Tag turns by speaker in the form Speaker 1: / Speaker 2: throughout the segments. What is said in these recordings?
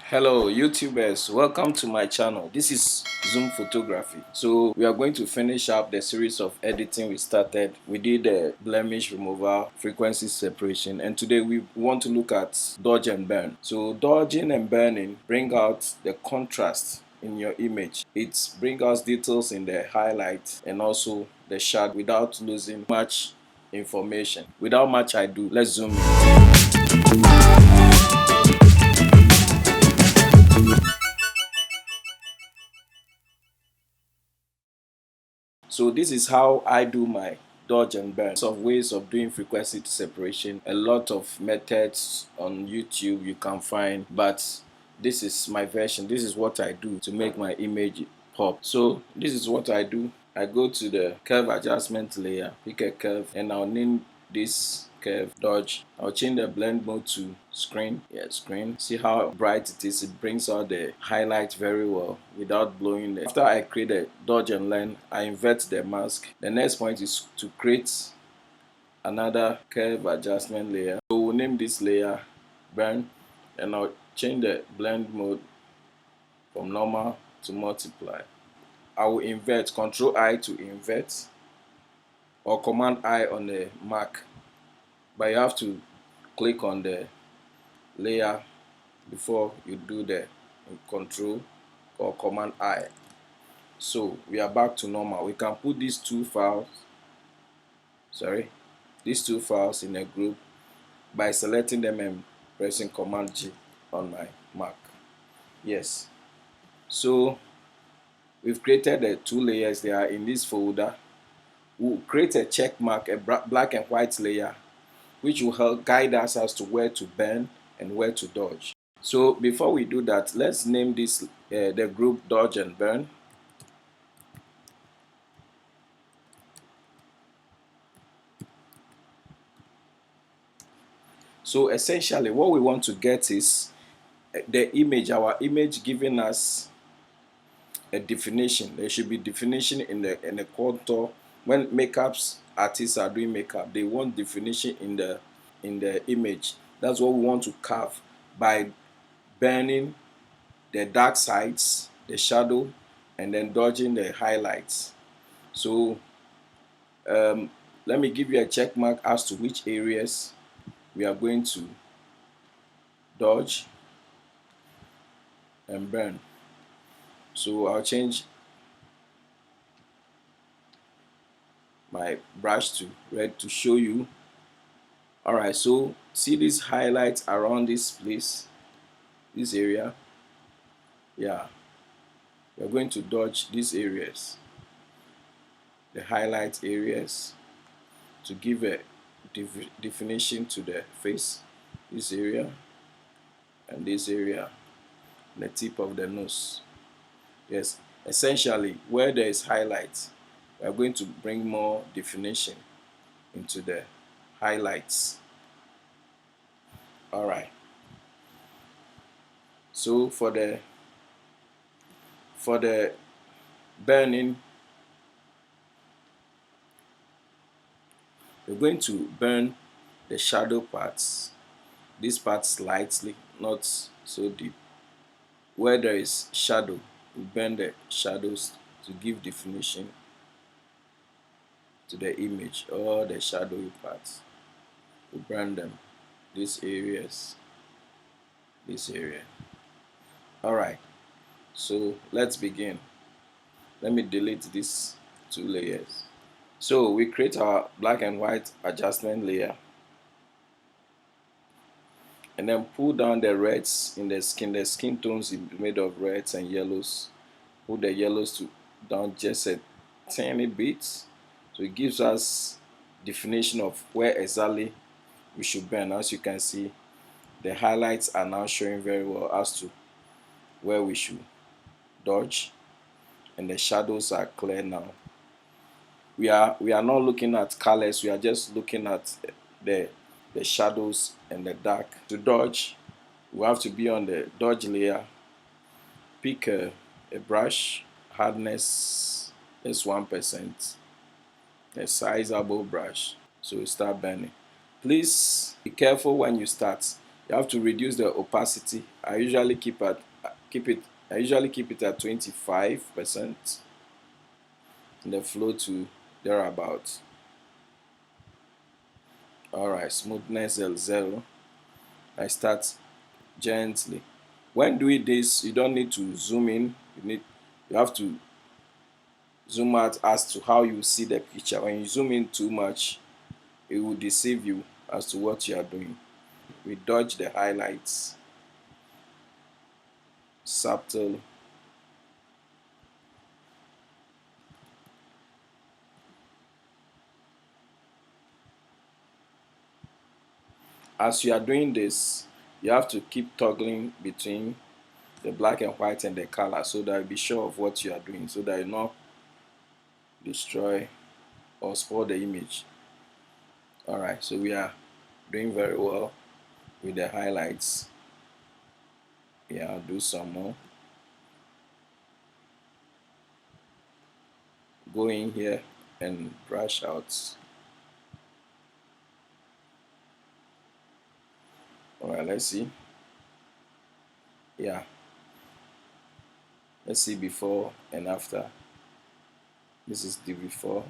Speaker 1: Hello YouTubers, welcome to my channel. This is Zoom Photography. So we are going to finish up the series of editing we started. We did the blemish removal, frequency separation, and today we want to look at dodge and burn. So dodging and burning bring out the contrast in your image. It brings out details in the highlight and also the shadow without losing much information. Without much ado, let's zoom in. So this is how I do my dodge and burn. Lots of ways of doing frequency separation, a lot of methods on YouTube you can find, but this is my version. This is what I do to make my image pop. So this is what I do. I go to the curve adjustment layer, pick a curve, and I'll name this curve dodge. I'll change the blend mode to screen. Screen. See how bright it is. It brings out the highlight very well without blowing it. After I create a dodge and line, I invert the mask. The next point is to create another curve adjustment layer. So we'll name this layer burn, and I'll change the blend mode from normal to multiply. I will invert, Control I to invert, or Command I on the Mac, but you have to click on the layer before you do the Control or Command I. So we are back to normal. We can put these two files in a group by selecting them and pressing Command G on my Mac. Yes, so we've created the two layers. They are in this folder. We'll create a check mark, a black and white layer, which will help guide us as to where to burn and where to dodge. So before we do that, let's name this the group dodge and burn. So essentially what we want to get is the image, our image giving us a definition. There should be definition in the contour. When makeups artists are doing makeup, they want definition in the image. That's what we want to carve by burning the dark sides, the shadow, and then dodging the highlights. So let me give you a check mark as to which areas we are going to dodge and burn. So I'll change my brush to red to show you. Alright, so see these highlights around this place, this area. Yeah, we're going to dodge these areas, the highlight areas, to give a definition to the face. This area and this area, the tip of the nose. Yes, essentially where there is highlight, we are going to bring more definition into the highlights. All right, so for the burning, we're going to burn the shadow parts, this part slightly, not so deep. Where there is shadow, we burn the shadows to give definition to the image. All the shadowy parts, we burn them, these areas, this area. All right, so let's begin. Let me delete these two layers. So we create our black and white adjustment layer, and then pull down the reds in the skin. The skin tones is made of reds and yellows. Pull the yellows down just a tiny bit, so it gives us definition of where exactly we should burn. As you can see, the highlights are now showing very well as to where we should dodge, and the shadows are clear now. We are not looking at colors, we are just looking at the shadows and the dark. To dodge, we have to be on the dodge layer, pick a brush, hardness is 1%, a sizable brush, so we start burning. Please be careful when you start. You have to reduce the opacity. I usually keep it at 25%, and the flow to thereabout. Alright, smoothness is 0. I start gently. When doing this, you don't need to zoom in. You have to zoom out as to how you see the picture. When you zoom in too much, it will deceive you as to what you are doing. We dodge the highlights. Subtle. As you are doing this, you have to keep toggling between the black and white and the color, so that you be sure of what you are doing, so that you not destroy or spoil the image. Alright, so we are doing very well with the highlights. Yeah, I'll do some more. Go in here and brush out. Alright, let's see. Yeah, let's see before and after. This is the before,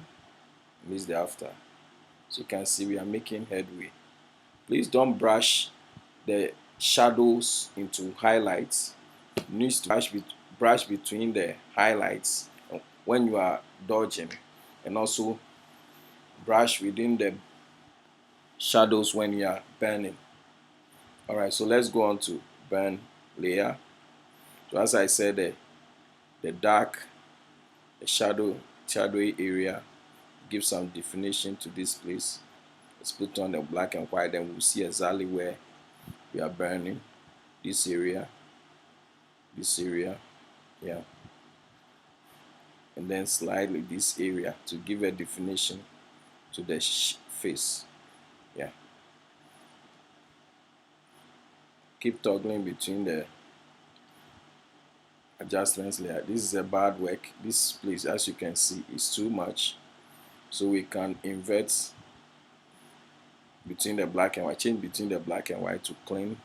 Speaker 1: this is the after. So you can see we are making headway. Please don't brush the shadows into highlights. You need to brush between the highlights when you are dodging, and also brush within the shadows when you are burning. Alright, so let's go on to burn layer. So as I said, the dark, the shadowy area, give some definition to this place. Let's put on the black and white, and we'll see exactly where we are burning. This area, yeah, and then slightly this area to give a definition to the face. Yeah, keep toggling between the adjustments layer. This is a bad work. This place, as you can see, is too much, so we can invert between the black and white, change between the black and white to clean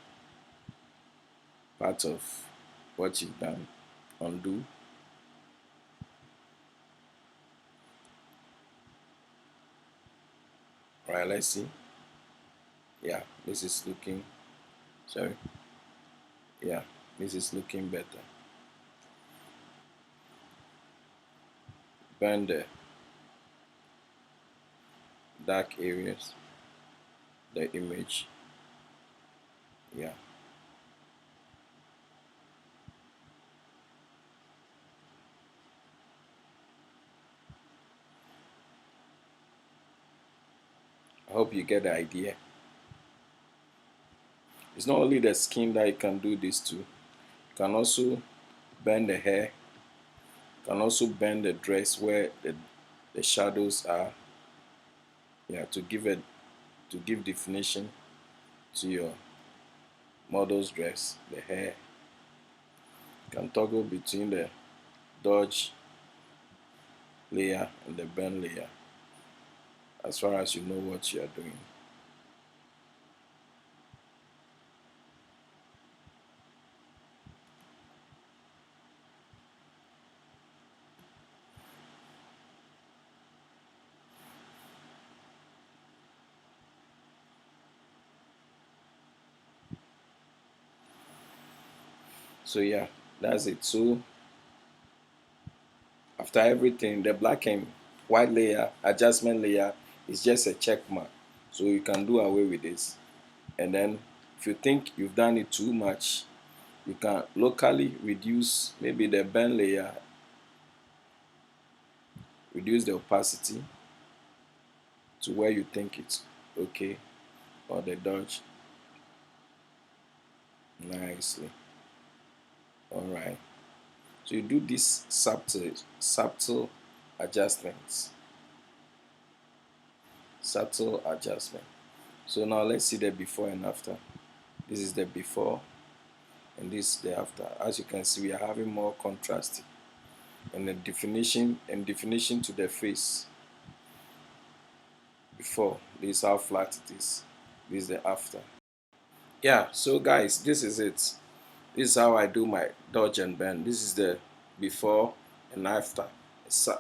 Speaker 1: part of what you've done. Undo. Right, let's see. Yeah, this is looking, sorry, yeah, this is looking better. Burn the dark areas, the image. Yeah, I hope you get the idea. It's not only the skin that you can do this to. You can also burn the hair. You can also burn the dress where the shadows are. Yeah, to give definition to your model's dress, the hair. You can toggle between the dodge layer and the burn layer, as far as you know what you are doing. So yeah, that's it. So after everything, the black and white layer, adjustment layer, is just a check mark. So you can do away with this. And then if you think you've done it too much, you can locally reduce maybe the burn layer, reduce the opacity to where you think it's okay, or the dodge nicely. Alright. So you do these subtle adjustments. Subtle adjustment. So now let's see the before and after. This is the before and this is the after. As you can see, we are having more contrast and the definition to the face. Before, this is how flat it is. This is the after. Yeah, so guys, this is it. This is how I do my dodge and bend. This is the before and after.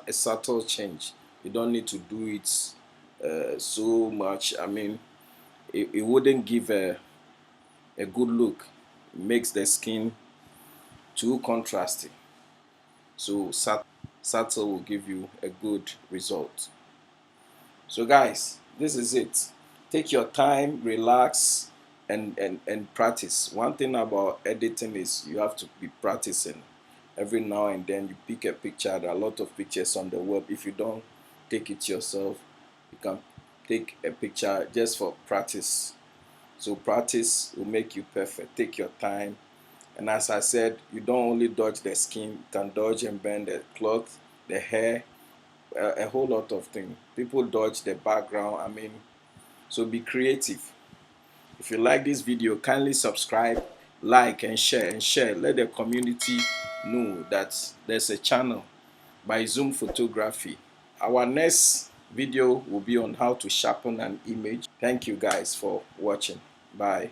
Speaker 1: A subtle change. You don't need to do it so much. I mean, it wouldn't give a good look. It makes the skin too contrasty. So subtle will give you a good result. So guys, this is it. Take your time, relax, and practice. One thing about editing is you have to be practicing. Every now and then you pick a picture. There are a lot of pictures on the web. If you don't take it yourself, you can take a picture just for practice. So practice will make you perfect. Take your time. And as I said, you don't only dodge the skin, you can dodge and bend the cloth, the hair, a whole lot of things. People dodge the background. I mean, so be creative. If you like this video, kindly subscribe, like, and share. Let the community know that there's a channel by Zoom Photography. Our next video will be on how to sharpen an image. Thank you guys for watching. Bye.